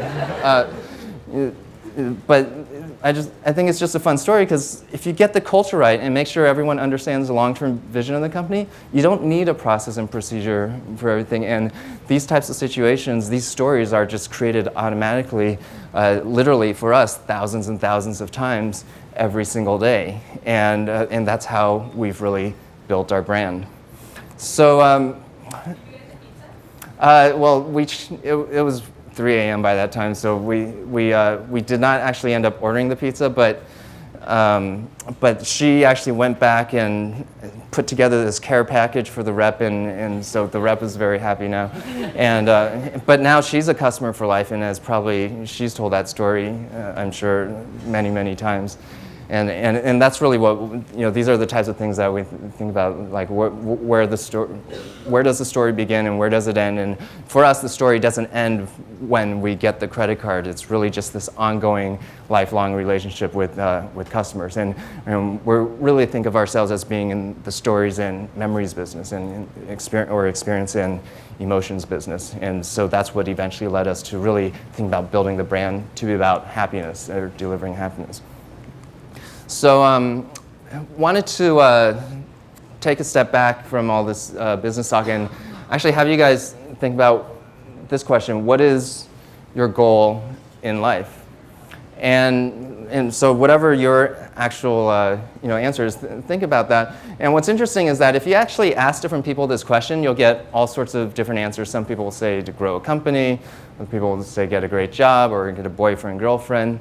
B: I think it's just a fun story because if you get the culture right and make sure everyone understands the long-term vision of the company, you don't need a process and procedure for everything. And these types of situations, these stories are just created automatically, literally for us, thousands and thousands of times every single day. And that's how we've really built our brand. So, it was 3 a.m. by that time, so we did not actually end up ordering the pizza, but she actually went back and put together this care package for the rep, and so the rep is very happy now. And but now she's a customer for life, and she's told that story, I'm sure, many, many times. And that's really what, these are the types of things that we think about, like where does the story begin and where does it end? And for us, the story doesn't end when we get the credit card. It's really just this ongoing, lifelong relationship with customers. And we really think of ourselves as being in the stories and memories business and experience and emotions business. And so that's what eventually led us to really think about building the brand to be about happiness or delivering happiness. So wanted to take a step back from all this business talk and actually have you guys think about this question: what is your goal in life? And so whatever your actual answer is, think about that. And what's interesting is that if you actually ask different people this question, you'll get all sorts of different answers. Some people will say to grow a company, other people will say get a great job or get a boyfriend, girlfriend.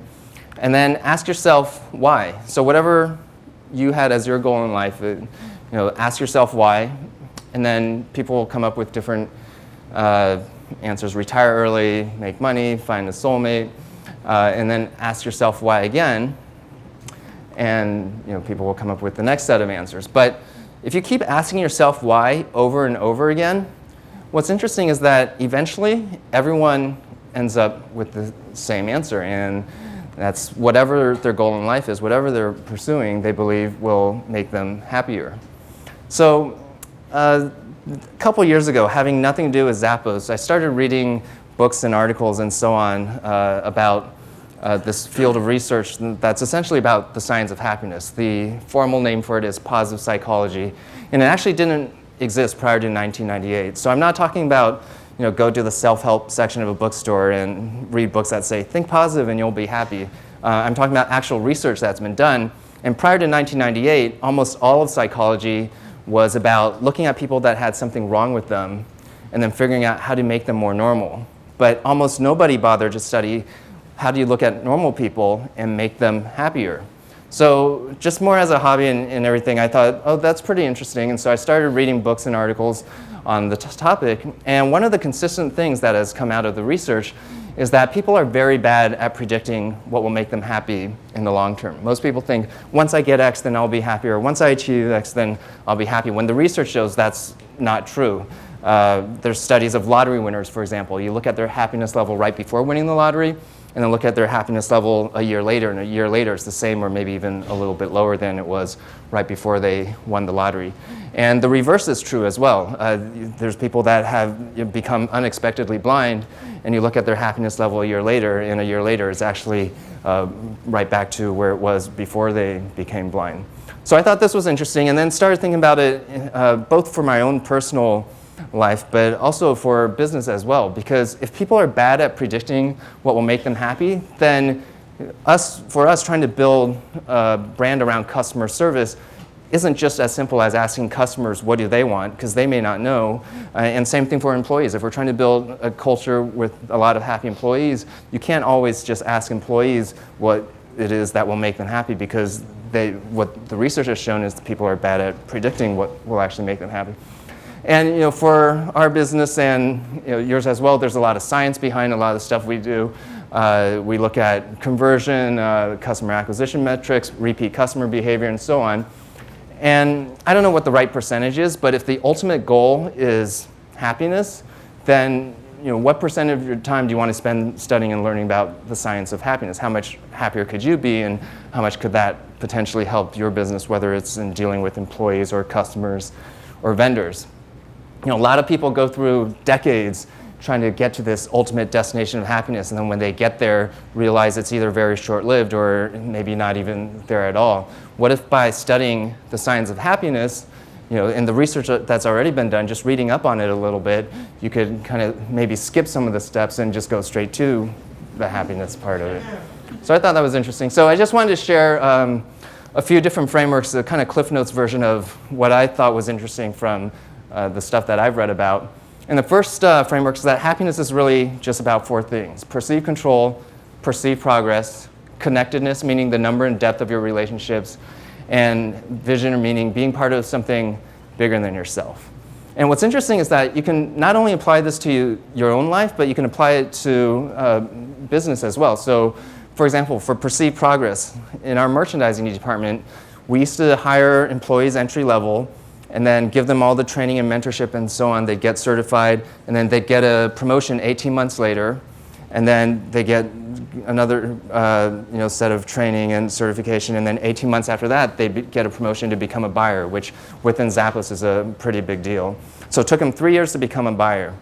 B: And then ask yourself why. So whatever you had as your goal in life, ask yourself why. And then people will come up with different answers. Retire early, make money, find a soulmate. And then ask yourself why again. And people will come up with the next set of answers. But if you keep asking yourself why over and over again, what's interesting is that eventually everyone ends up with the same answer. And that's whatever their goal in life is, whatever they're pursuing, they believe will make them happier. So a couple years ago, having nothing to do with Zappos, I started reading books and articles and so on about this field of research that's essentially about the science of happiness. The formal name for it is positive psychology, and it actually didn't exist prior to 1998. So I'm not talking about go to the self-help section of a bookstore and read books that say, think positive and you'll be happy. I'm talking about actual research that's been done. And prior to 1998, almost all of psychology was about looking at people that had something wrong with them and then figuring out how to make them more normal. But almost nobody bothered to study how do you look at normal people and make them happier. So just more as a hobby and everything, I thought, oh, that's pretty interesting. And so I started reading books and articles on the topic. And one of the consistent things that has come out of the research is that people are very bad at predicting what will make them happy in the long term. Most people think, once I get X, then I'll be happy, or once I achieve X, then I'll be happy, when the research shows that's not true. There's studies of lottery winners, for example. You look at their happiness level right before winning the lottery, and then look at their happiness level a year later, and a year later it's the same or maybe even a little bit lower than it was right before they won the lottery. And the reverse is true as well. There's people that have become unexpectedly blind, and you look at their happiness level a year later, and a year later it's actually right back to where it was before they became blind. So I thought this was interesting, and then started thinking about it both for my own personal life, but also for business as well. Because if people are bad at predicting what will make them happy, then for us trying to build a brand around customer service isn't just as simple as asking customers what do they want, because they may not know. And same thing for employees. If we're trying to build a culture with a lot of happy employees, you can't always just ask employees what it is that will make them happy, because what the research has shown is that people are bad at predicting what will actually make them happy. And for our business and yours as well, there's a lot of science behind a lot of the stuff we do. We look at conversion, customer acquisition metrics, repeat customer behavior, and so on. And I don't know what the right percentage is, but if the ultimate goal is happiness, then what percent of your time do you want to spend studying and learning about the science of happiness? How much happier could you be, and how much could that potentially help your business, whether it's in dealing with employees or customers or vendors? A lot of people go through decades trying to get to this ultimate destination of happiness, and then when they get there, realize it's either very short-lived or maybe not even there at all. What if by studying the science of happiness, in the research that's already been done, just reading up on it a little bit, you could kind of maybe skip some of the steps and just go straight to the happiness part of it. So I thought that was interesting. So I just wanted to share a few different frameworks, a kind of Cliff Notes version of what I thought was interesting from the stuff that I've read about. And the first framework is that happiness is really just about four things: perceived control, perceived progress, connectedness, meaning the number and depth of your relationships, and vision, or meaning being part of something bigger than yourself. And what's interesting is that you can not only apply this to your own life, but you can apply it to business as well. So, for example, for perceived progress, in our merchandising department, we used to hire employees entry level, and then give them all the training and mentorship and so on. They'd get certified, and then they'd get a promotion 18 months later, and then they get another set of training and certification, and then 18 months after that, they'd get a promotion to become a buyer, which within Zappos is a pretty big deal. So it took them 3 years to become a buyer.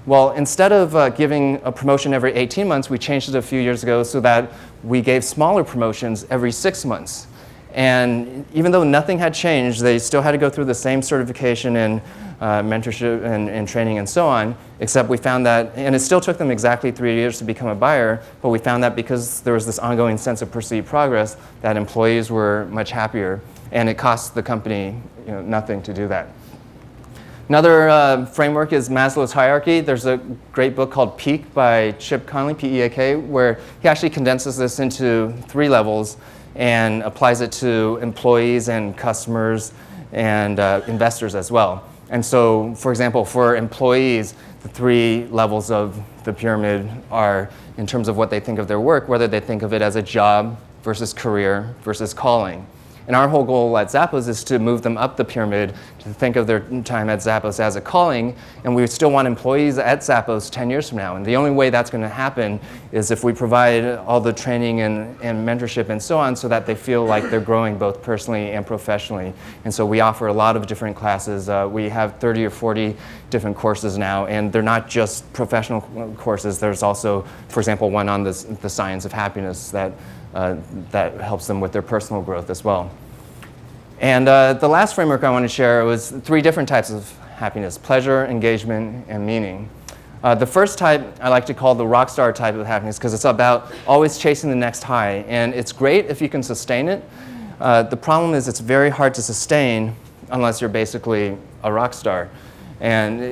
B: Well, instead of giving a promotion every 18 months, we changed it a few years ago so that we gave smaller promotions every 6 months. And even though nothing had changed, they still had to go through the same certification and mentorship and training and so on, except we found that, and it still took them exactly 3 years to become a buyer, but we found that because there was this ongoing sense of perceived progress, that employees were much happier, and it cost the company nothing to do that. Another framework is Maslow's hierarchy. There's a great book called Peak by Chip Conley, P-E-A-K, where he actually condenses this into 3 levels and applies it to employees and customers and investors as well. And so, for example, for employees, the 3 levels of the pyramid are in terms of what they think of their work, whether they think of it as a job versus career versus calling. And our whole goal at Zappos is to move them up the pyramid, to think of their time at Zappos as a calling, and we still want employees at Zappos 10 years from now. And the only way that's going to happen is if we provide all the training and mentorship and so on so that they feel like they're growing both personally and professionally. And so we offer a lot of different classes. We have 30 or 40 different courses now, and they're not just professional courses. There's also, for example, one on the science of happiness that helps them with their personal growth as well. And the last framework I want to share was 3 different types of happiness: pleasure, engagement, and meaning. The first type I like to call the rock star type of happiness because it's about always chasing the next high. And it's great if you can sustain it. The problem is it's very hard to sustain unless you're basically a rock star. And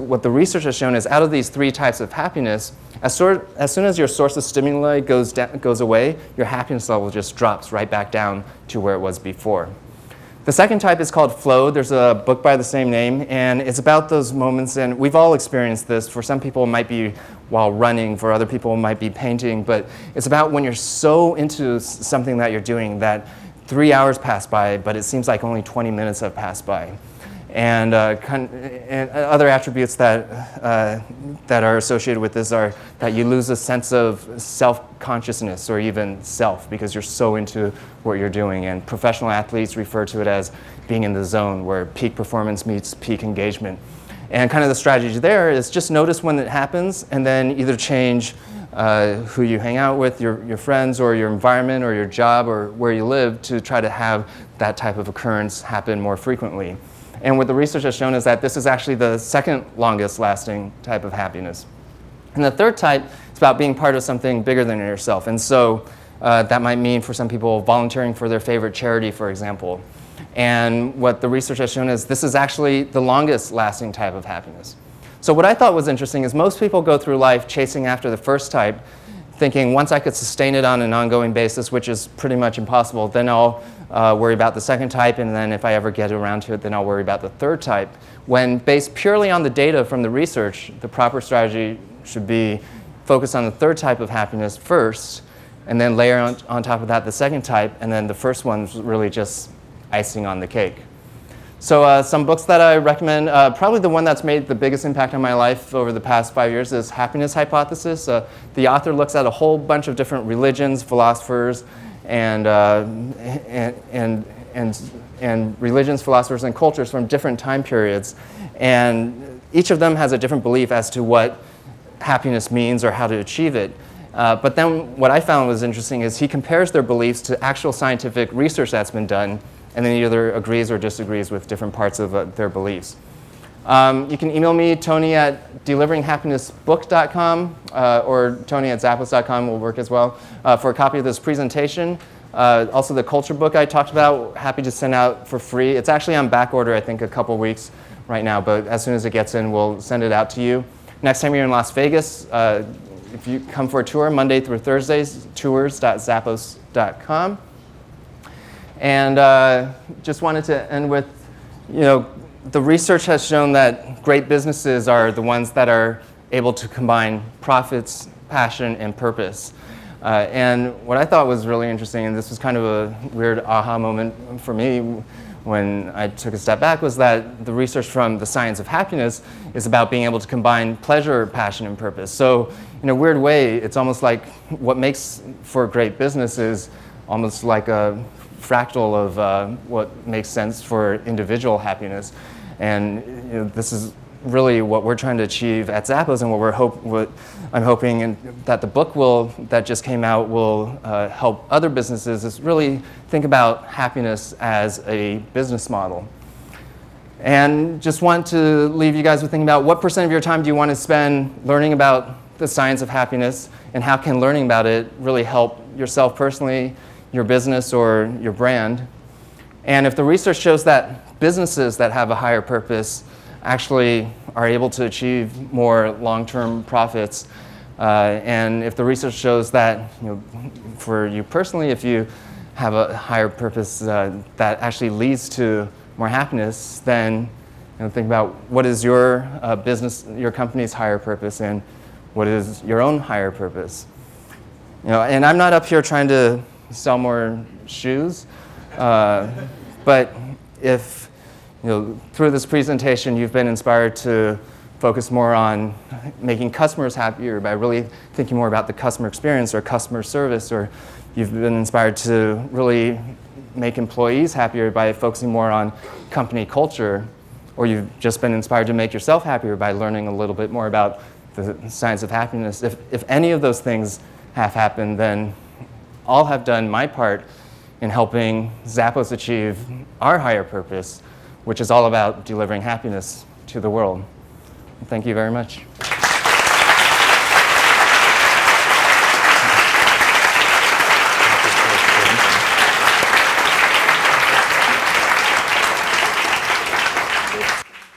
B: what the research has shown is out of these 3 types of happiness, as soon as your source of stimuli goes away, your happiness level just drops right back down to where it was before. The second type is called flow. There's a book by the same name, and it's about those moments, and we've all experienced this. For some people, it might be while running. For other people, it might be painting. But it's about when you're so into something that you're doing that 3 hours pass by, but it seems like only 20 minutes have passed by. And other attributes that are associated with this are that you lose a sense of self-consciousness or even self because you're so into what you're doing. And professional athletes refer to it as being in the zone, where peak performance meets peak engagement. And kind of the strategy there is just notice when it happens and then either change who you hang out with, your friends or your environment or your job or where you live to try to have that type of occurrence happen more frequently. And what the research has shown is that this is actually the second longest lasting type of happiness. And the third type is about being part of something bigger than yourself. And so that might mean for some people volunteering for their favorite charity, for example. And what the research has shown is this is actually the longest lasting type of happiness. So what I thought was interesting is most people go through life chasing after the first type, thinking once I could sustain it on an ongoing basis, which is pretty much impossible, then I'll worry about the second type, and then if I ever get around to it, then I'll worry about the third type. When based purely on the data from the research, the proper strategy should be focus on the third type of happiness first, and then layer on top of that the second type, and then the first one's really just icing on the cake. So some books that I recommend, probably the one that's made the biggest impact on my life over the past 5 years is Happiness Hypothesis. The author looks at a whole bunch of different religions, philosophers, and religions, philosophers, and cultures from different time periods. And each of them has a different belief as to what happiness means or how to achieve it. But then what I found was interesting is he compares their beliefs to actual scientific research that's been done, and then either agrees or disagrees with different parts of their beliefs. You can email me, Tony at deliveringhappinessbook.com or Tony at Zappos.com will work as well for a copy of this presentation. Also the culture book I talked about, happy to send out for free. It's actually on back order, I think, a couple weeks right now, but as soon as it gets in, we'll send it out to you. Next time you're in Las Vegas, if you come for a tour, Monday through Thursdays, tours.zappos.com. And just wanted to end with, the research has shown that great businesses are the ones that are able to combine profits, passion, and purpose. And what I thought was really interesting, and this was kind of a weird aha moment for me when I took a step back, was that the research from the science of happiness is about being able to combine pleasure, passion, and purpose. So in a weird way, it's almost like what makes for a great business is almost like a fractal of what makes sense for individual happiness. And this is really what we're trying to achieve at Zappos, and what I'm hoping that the book that just came out will help other businesses is really think about happiness as a business model. And just want to leave you guys with thinking about what % of your time do you want to spend learning about the science of happiness, and how can learning about it really help yourself personally, your business, or your brand. And if the research shows that businesses that have a higher purpose actually are able to achieve more long-term profits, and if the research shows that, for you personally, if you have a higher purpose that actually leads to more happiness, then think about what is your your company's higher purpose, and what is your own higher purpose. And I'm not up here trying to sell more shoes, but if through this presentation you've been inspired to focus more on making customers happier by really thinking more about the customer experience or customer service, or you've been inspired to really make employees happier by focusing more on company culture, or you've just been inspired to make yourself happier by learning a little bit more about the science of happiness. If any of those things have happened, then I'll have done my part in helping Zappos achieve our higher purpose, which is all about delivering happiness to the world. Thank you very much.